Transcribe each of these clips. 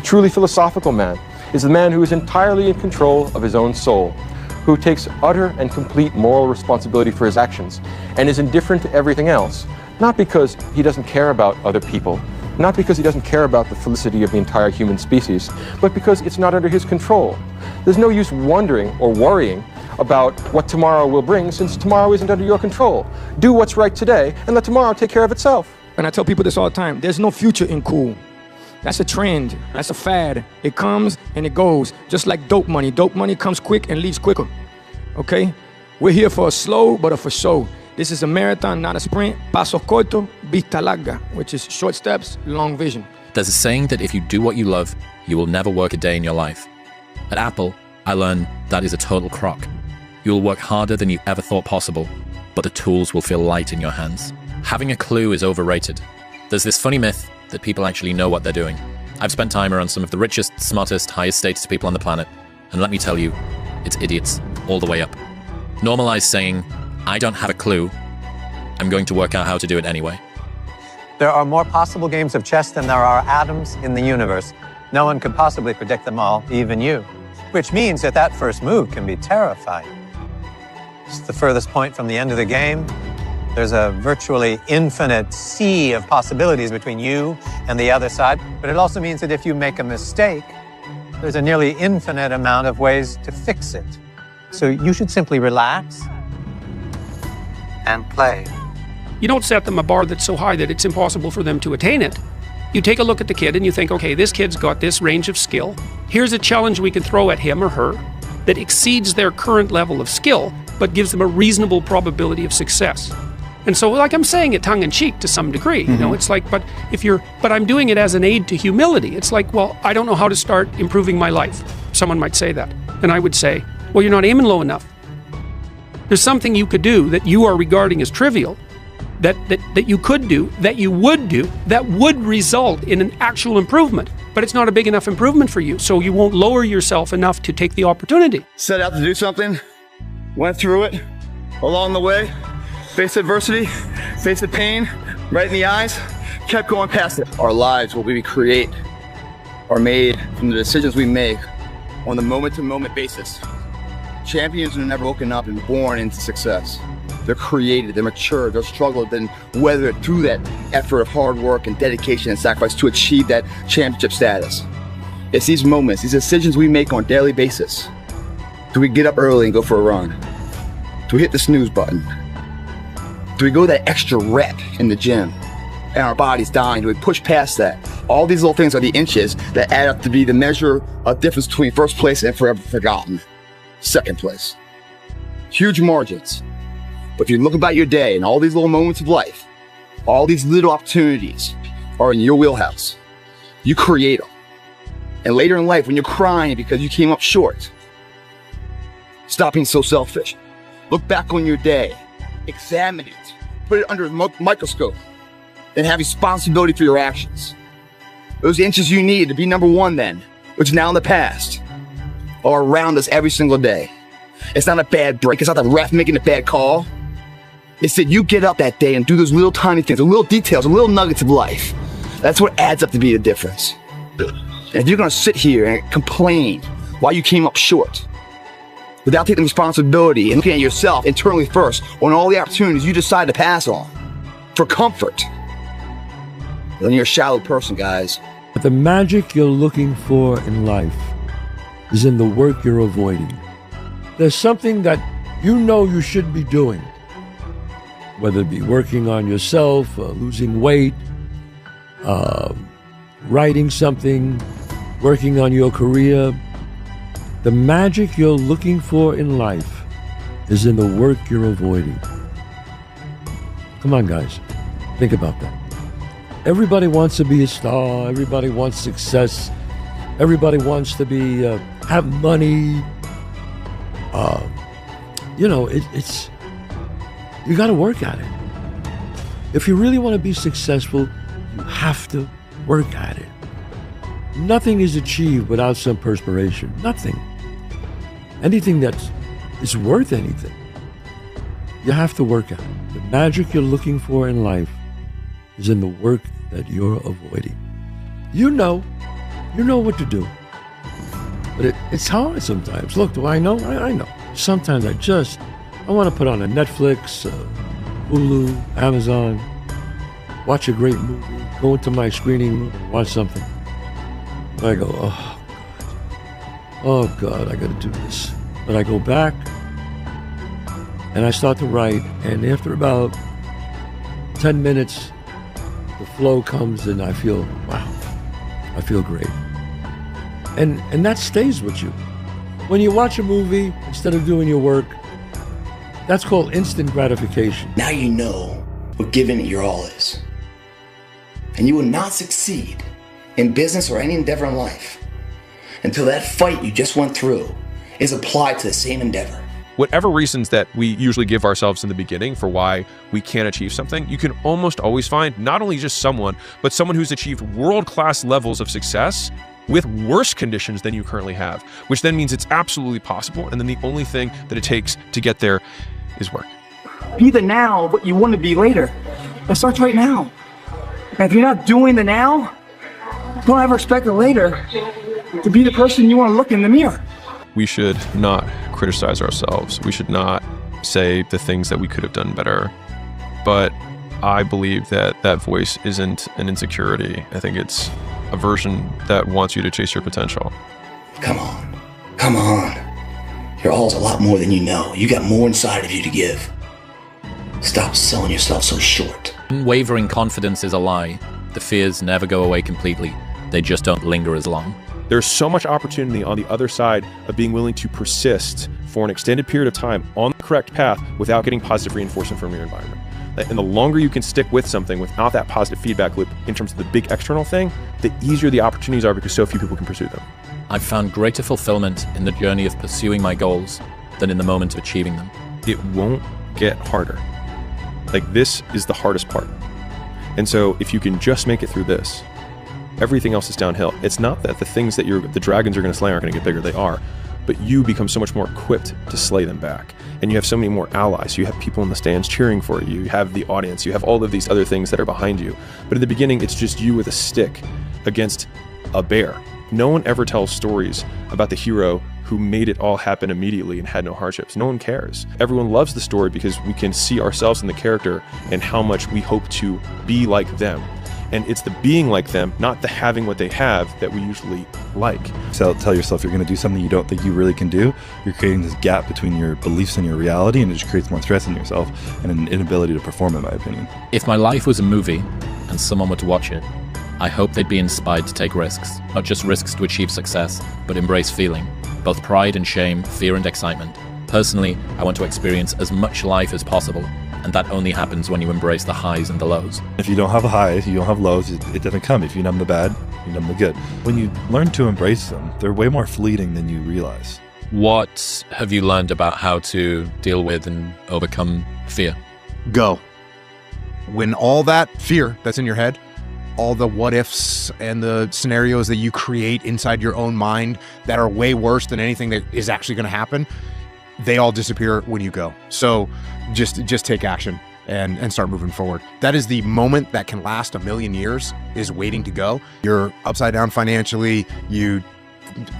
truly philosophical man is the man who is entirely in control of his own soul, who takes utter and complete moral responsibility for his actions and is indifferent to everything else, not because he doesn't care about other people, not because he doesn't care about the felicity of the entire human species, but because it's not under his control. There's no use wondering or worrying about what tomorrow will bring, since tomorrow isn't under your control. Do what's right today and let tomorrow take care of itself. And I tell people this all the time, there's no future in cool. That's a trend, that's a fad. It comes and it goes, just like dope money. Dope money comes quick and leaves quicker, okay? We're here for a slow, but a for show. This is a marathon, not a sprint. Paso corto, vista larga, which is short steps, long vision. There's a saying that if you do what you love, you will never work a day in your life. At Apple, I learned that is a total crock. You will work harder than you ever thought possible, but the tools will feel light in your hands. Having a clue is overrated. There's this funny myth that people actually know what they're doing. I've spent time around some of the richest, smartest, highest status people on the planet, and let me tell you, it's idiots all the way up. Normalize saying, I don't have a clue, I'm going to work out how to do it anyway. There are more possible games of chess than there are atoms in the universe. No one could possibly predict them all, even you. Which means that that first move can be terrifying. It's the furthest point from the end of the game. There's a virtually infinite sea of possibilities between you and the other side. But it also means that if you make a mistake, there's a nearly infinite amount of ways to fix it. So you should simply relax and play. You don't set them a bar that's so high that it's impossible for them to attain it. You take a look at the kid and you think, okay, this kid's got this range of skill. Here's a challenge we can throw at him or her that exceeds their current level of skill, but gives them a reasonable probability of success. And so, like I'm saying it tongue-in-cheek to some degree, you know, it's like, but I'm doing it as an aid to humility. It's like, well, I don't know how to start improving my life. Someone might say that. And I would say, well, you're not aiming low enough. There's something you could do that you are regarding as trivial, that you could do, that you would do, that would result in an actual improvement. But it's not a big enough improvement for you, so you won't lower yourself enough to take the opportunity. Set out to do something, went through it, along the way, faced adversity, faced the pain, right in the eyes, kept going past it. Our lives, what we create, are made from the decisions we make on the moment-to-moment basis. Champions are never woken up and born into success. They're created, they're mature, they're struggled, and weathered through that effort of hard work and dedication and sacrifice to achieve that championship status. It's these moments, these decisions we make on a daily basis. Do we get up early and go for a run? Do we hit the snooze button? Do we go that extra rep in the gym and our body's dying? Do we push past that? All these little things are the inches that add up to be the measure of difference between first place and forever forgotten second place. Huge margins. But if you look about your day and all these little moments of life, all these little opportunities are in your wheelhouse. You create them. And later in life, when you're crying because you came up short, stop being so selfish. Look back on your day, examine it, put it under a microscope, and have responsibility for your actions. Those inches you need to be number one then, which is now in the past, are around us every single day. It's not a bad break. It's not the ref making a bad call. It's that you get up that day and do those little tiny things, the little details, the little nuggets of life. That's what adds up to be the difference. And if you're gonna sit here and complain why you came up short, without taking responsibility and looking at yourself internally first on all the opportunities you decide to pass on for comfort, then you're a shallow person, guys. But the magic you're looking for in life is in the work you're avoiding. There's something that you know you should be doing, whether it be working on yourself, losing weight, writing something, working on your career. The magic you're looking for in life is in the work you're avoiding. Come on, guys, think about that. Everybody wants to be a star. Everybody wants success. Everybody wants to be have money. It's you got to work at it. If you really want to be successful, you have to work at it. Nothing is achieved without some perspiration. Nothing. Anything that is worth anything, you have to work at it. The magic you're looking for in life is in the work that you're avoiding. You know You know what to do. But it's hard sometimes. Look, do I know? I know. Sometimes I want to put on a Netflix, Hulu, Amazon, watch a great movie, go into my screening room, watch something. I go, oh God, I got to do this. But I go back and I start to write, and after about 10 minutes, the flow comes and I feel, wow, I feel great. And that stays with you. When you watch a movie, instead of doing your work, that's called instant gratification. Now you know what giving it your all is. And you will not succeed in business or any endeavor in life until that fight you just went through is applied to the same endeavor. Whatever reasons that we usually give ourselves in the beginning for why we can't achieve something, you can almost always find not only just someone, but someone who's achieved world-class levels of success with worse conditions than you currently have, which then means it's absolutely possible. And then the only thing that it takes to get there is work. Be the now what you want to be later. It starts right now. And if you're not doing the now, don't ever expect the later to be the person you want to look in the mirror. We should not criticize ourselves. We should not say the things that we could have done better. But I believe that that voice isn't an insecurity. I think it's a version that wants you to chase your potential. Come on. Come on. Your all's a lot more than you know. You got more inside of you to give. Stop selling yourself so short. Unwavering confidence is a lie. The fears never go away completely. They just don't linger as long. There's so much opportunity on the other side of being willing to persist for an extended period of time on the correct path without getting positive reinforcement from your environment. And the longer you can stick with something without that positive feedback loop in terms of the big external thing, the easier the opportunities are because so few people can pursue them. I've found greater fulfillment in the journey of pursuing my goals than in the moment of achieving them. It won't get harder. Like, this is the hardest part. And so if you can just make it through this, everything else is downhill. It's not that the things that the dragons are going to slay aren't going to get bigger. They are. But you become so much more equipped to slay them back. And you have so many more allies. You have people in the stands cheering for you. You have the audience. You have all of these other things that are behind you. But in the beginning, it's just you with a stick against a bear. No one ever tells stories about the hero who made it all happen immediately and had no hardships. No one cares. Everyone loves the story because we can see ourselves in the character and how much we hope to be like them. And it's the being like them, not the having what they have, that we usually like. So tell yourself you're going to do something you don't think you really can do. You're creating this gap between your beliefs and your reality, and it just creates more stress in yourself and an inability to perform, in my opinion. If my life was a movie and someone were to watch it, I hope they'd be inspired to take risks. Not just risks to achieve success, but embrace feeling. Both pride and shame, fear and excitement. Personally, I want to experience as much life as possible. And that only happens when you embrace the highs and the lows. If you don't have highs, you don't have lows, it doesn't come. If you numb the bad, you numb the good. When you learn to embrace them, they're way more fleeting than you realize. What have you learned about how to deal with and overcome fear? Go. When all that fear that's in your head, all the what ifs and the scenarios that you create inside your own mind that are way worse than anything that is actually going to happen, they all disappear when you go. So just take action and start moving forward. That is the moment that can last 1,000,000 years, is waiting to go. You're upside down financially,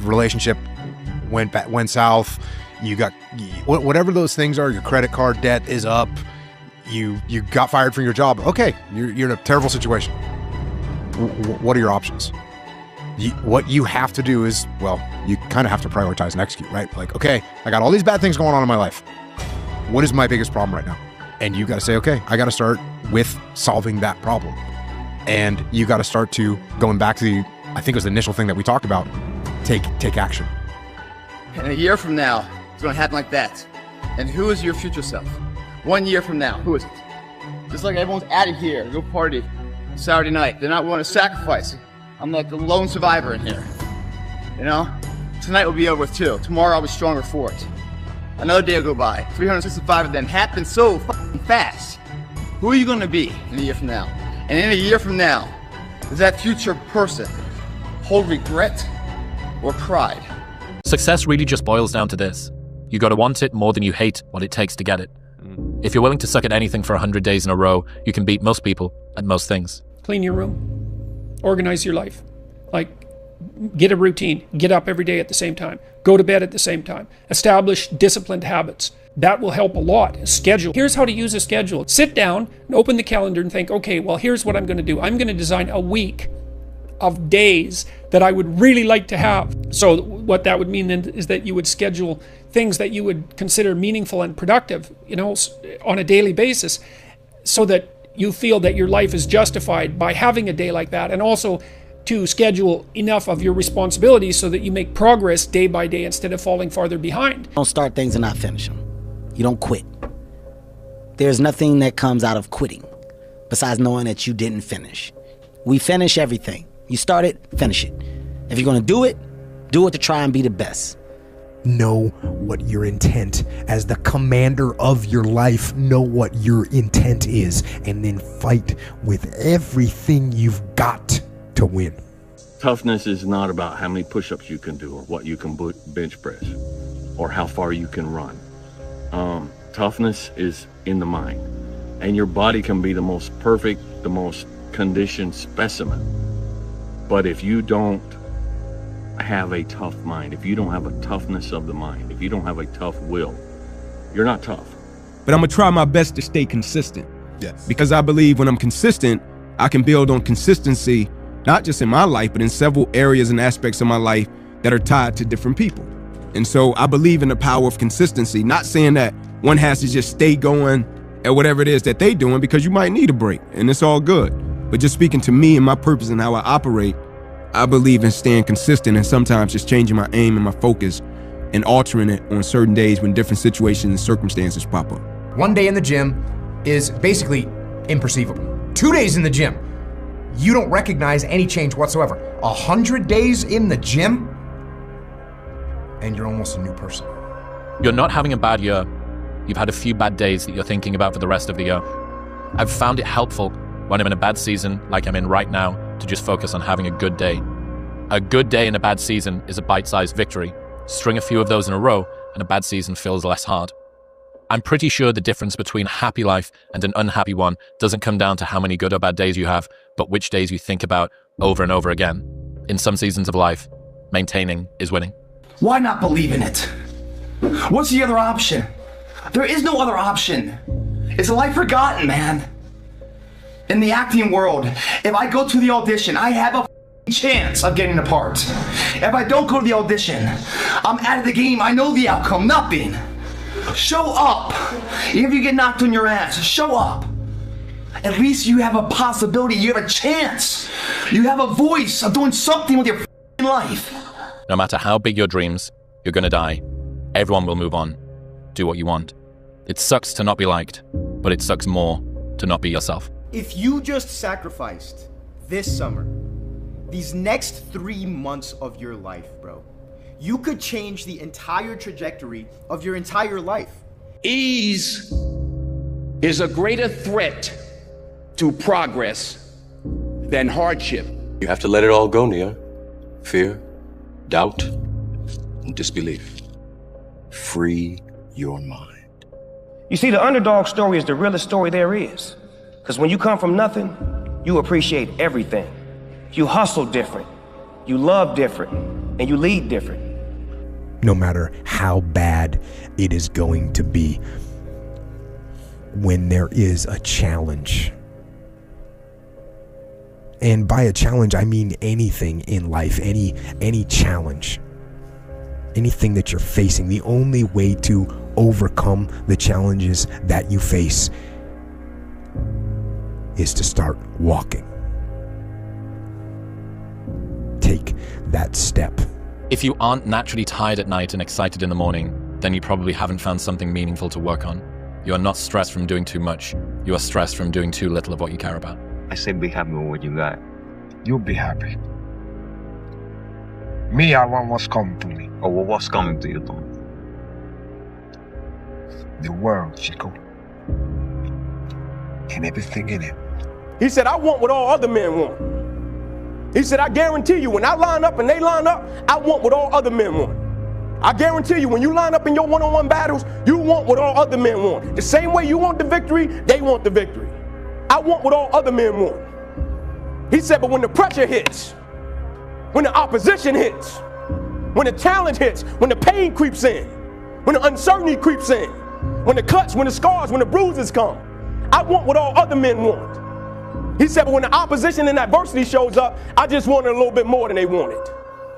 relationship went south, you got whatever those things are, your credit card debt is up, you got fired from your job. Okay, you're in a terrible situation. What are your options? What you have to do is, well, you kind of have to prioritize and execute, right? Like, okay, I got all these bad things going on in my life. What is my biggest problem right now? And you got to say, okay, I got to start with solving that problem. And you got to start to, going back to I think it was the initial thing that we talked about, take action. And a year from now, it's going to happen like that. And who is your future self? 1 year from now, who is it? Just like everyone's out of here, go party Saturday night. They're not willing to sacrifice. I'm like the lone survivor in here. You know? Tonight will be over with too. Tomorrow I'll be stronger for it. Another day will go by. 365 of them happen so fucking fast. Who are you going to be in a year from now? And in a year from now, does that future person hold regret or pride? Success really just boils down to this. You gotta want it more than you hate what it takes to get it. If you're willing to suck at anything for 100 days in a row, you can beat most people at most things. Clean your room. Organize your life. Like, Get a routine. Get up every day at the same time. Go to bed at the same time. Establish disciplined habits. That will help a lot. Schedule. Here's how to use a schedule. Sit down and open the calendar and think, okay, well, here's what I'm going to do. I'm going to design a week of days that I would really like to have. So what that would mean then is that you would schedule things that you would consider meaningful and productive, on a daily basis, so that you feel that your life is justified by having a day like that, and also to schedule enough of your responsibilities so that you make progress day by day instead of falling farther behind. Don't start things and not finish them. You don't quit. There's nothing that comes out of quitting besides knowing that you didn't finish. We finish everything. You start it, finish it. If you're gonna do it to try and be the best. Know what your intent, as the commander of your life, know what your intent is, and then fight with everything you've got to win. Toughness is not about how many push-ups you can do or what you can bench press or how far you can run. Toughness is in the mind, and your body can be the most perfect, the most conditioned specimen. But if you don't have a tough mind, if you don't have a toughness of the mind, if you don't have a tough will, you're not tough. But I'm gonna try my best to stay consistent. Yes. Because I believe when I'm consistent, I can build on consistency, not just in my life, but in several areas and aspects of my life that are tied to different people. And so I believe in the power of consistency, not saying that one has to just stay going at whatever it is that they're doing, because you might need a break and it's all good. But just speaking to me and my purpose and how I operate, I believe in staying consistent and sometimes just changing my aim and my focus and altering it on certain days when different situations and circumstances pop up. One day in the gym is basically imperceivable. 2 days in the gym, you don't recognize any change whatsoever. 100 days in the gym, and you're almost a new person. You're not having a bad year. You've had a few bad days that you're thinking about for the rest of the year. I've found it helpful when I'm in a bad season, like I'm in right now, to just focus on having a good day. A good day in a bad season is a bite-sized victory. String a few of those in a row, and a bad season feels less hard. I'm pretty sure the difference between a happy life and an unhappy one doesn't come down to how many good or bad days you have, but which days you think about over and over again. In some seasons of life, maintaining is winning. Why not believe in it? What's the other option? There is no other option. It's a life forgotten, man. In the acting world, if I go to the audition, I have a chance of getting a part. If I don't go to the audition, I'm out of the game. I know the outcome, nothing. Show up. Even if you get knocked on your ass, show up. At least you have a possibility, you have a chance. You have a voice of doing something with your life. No matter how big your dreams, you're gonna die. Everyone will move on. Do what you want. It sucks to not be liked, but it sucks more to not be yourself. If you just sacrificed this summer, these next 3 months of your life, bro, you could change the entire trajectory of your entire life. Ease is a greater threat to progress than hardship. You have to let it all go, Nia. Fear, doubt, and disbelief. Free your mind. You see, the underdog story is the realest story there is. Because when you come from nothing, you appreciate everything. You hustle different, you love different, and you lead different. No matter how bad it is going to be, when there is a challenge, and by a challenge I mean anything in life, any challenge, anything that you're facing, the only way to overcome the challenges that you face is to start walking. Take that step. If you aren't naturally tired at night and excited in the morning, then you probably haven't found something meaningful to work on. You are not stressed from doing too much. You are stressed from doing too little of what you care about. I say be happy with what you got. You'll be happy. Me, I want what's coming to me. Oh, well, what's coming to you, Tom? The world, Chico. And everything in it. He said, I want what all other men want. He said, I guarantee you, when I line up and they line up, I want what all other men want. I guarantee you, when you line up in your one-on-one battles, you want what all other men want. The same way you want the victory, they want the victory. I want what all other men want. He said, but when the pressure hits, when the opposition hits, when the challenge hits, when the pain creeps in, when the uncertainty creeps in, when the cuts, when the scars, when the bruises come. I want what all other men want. He said, but when the opposition and adversity shows up, I just wanted a little bit more than they wanted.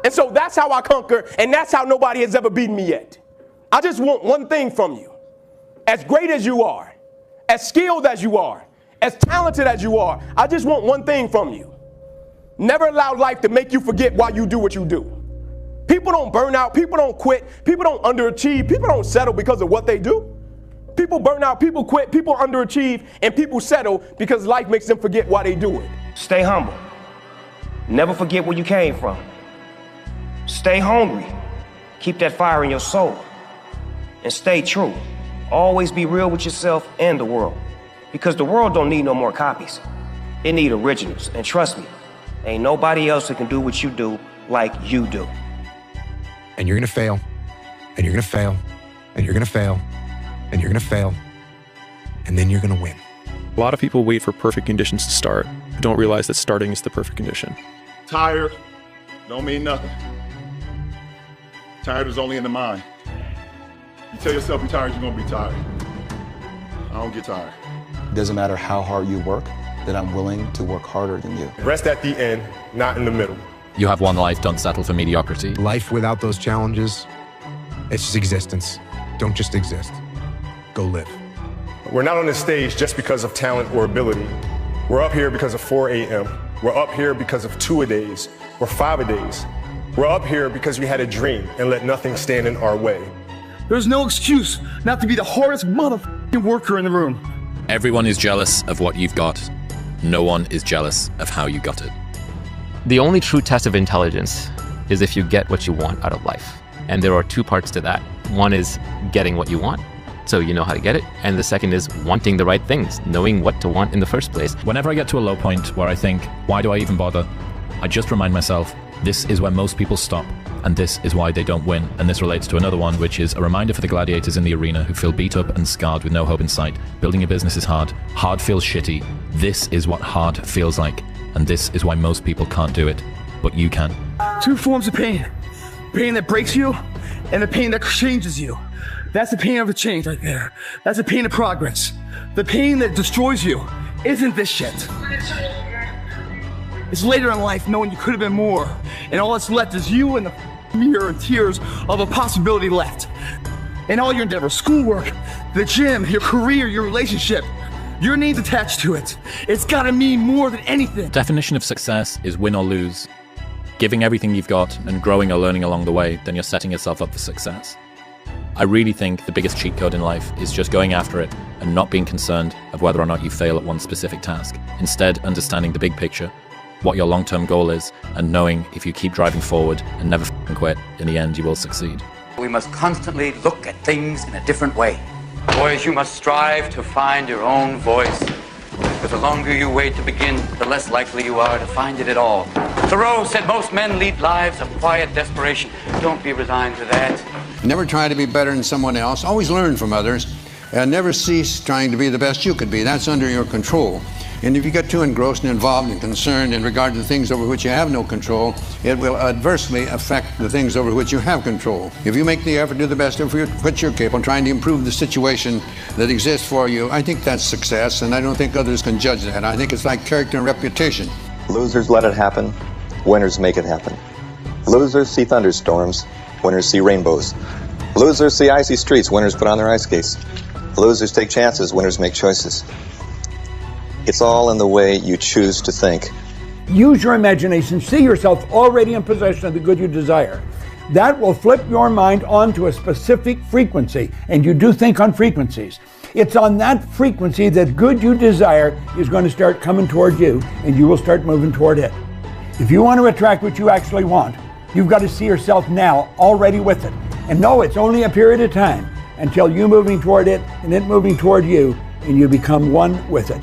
And so that's how I conquer, and that's how nobody has ever beaten me yet. I just want one thing from you. As great as you are, as skilled as you are, as talented as you are, I just want one thing from you. Never allow life to make you forget why you do what you do. People don't burn out, people don't quit, people don't underachieve, people don't settle because of what they do. People burn out, people quit, people underachieve, and people settle because life makes them forget why they do it. Stay humble. Never forget where you came from. Stay hungry. Keep that fire in your soul. And stay true. Always be real with yourself and the world. Because the world don't need no more copies. It need originals. And trust me, ain't nobody else that can do what you do like you do. And you're gonna fail, and you're gonna fail, and you're gonna fail, and you're gonna fail, and then you're gonna win. A lot of people wait for perfect conditions to start, but don't realize that starting is the perfect condition. Tired don't mean nothing. Tired is only in the mind. You tell yourself you're tired, you're gonna be tired. I don't get tired. It doesn't matter how hard you work, that I'm willing to work harder than you. Rest at the end, not in the middle. You have one life, don't settle for mediocrity. Life without those challenges, it's just existence. Don't just exist. Go live. We're not on this stage just because of talent or ability. We're up here because of 4 a.m. We're up here because of 2-a-days or 5-a-days. We're up here because we had a dream and let nothing stand in our way. There's no excuse not to be the hardest motherfucking worker in the room. Everyone is jealous of what you've got. No one is jealous of how you got it. The only true test of intelligence is if you get what you want out of life. And there are two parts to that. One is getting what you want, so you know how to get it. And the second is wanting the right things, knowing what to want in the first place. Whenever I get to a low point where I think, why do I even bother? I just remind myself, this is where most people stop, and this is why they don't win. And this relates to another one, which is a reminder for the gladiators in the arena who feel beat up and scarred with no hope in sight. Building a business is hard. Hard feels shitty. This is what hard feels like. And this is why most people can't do it, but you can. Two forms of pain. Pain that breaks you, and the pain that changes you. That's the pain of a change right there. That's the pain of progress. The pain that destroys you isn't this shit. It's later in life knowing you could have been more, and all that's left is you and the mirror and tears of a possibility left. And all your endeavors, schoolwork, the gym, your career, your relationship, your name's attached to it. It's gotta mean more than anything. Definition of success is win or lose. Giving everything you've got and growing or learning along the way, then you're setting yourself up for success. I really think the biggest cheat code in life is just going after it and not being concerned of whether or not you fail at one specific task. Instead, understanding the big picture, what your long-term goal is, and knowing if you keep driving forward and never quit, in the end you will succeed. We must constantly look at things in a different way. Boys, you must strive to find your own voice. Because the longer you wait to begin, the less likely you are to find it at all. Thoreau said most men lead lives of quiet desperation. Don't be resigned to that. Never try to be better than someone else. Always learn from others. And never cease trying to be the best you could be. That's under your control. And if you get too engrossed and involved and concerned in regard to things over which you have no control, it will adversely affect the things over which you have control. If you make the effort to do the best of which you're capable, trying to improve the situation that exists for you, I think that's success, and I don't think others can judge that. I think it's like character and reputation. Losers let it happen. Winners make it happen. Losers see thunderstorms. Winners see rainbows. Losers see icy streets. Winners put on their ice skates. Losers take chances. Winners make choices. It's all in the way you choose to think. Use your imagination. See yourself already in possession of the good you desire. That will flip your mind onto a specific frequency, and you do think on frequencies. It's on that frequency that good you desire is going to start coming toward you, and you will start moving toward it. If you want to attract what you actually want, you've got to see yourself now already with it. And know it's only a period of time until you moving toward it and it moving toward you, and you become one with it.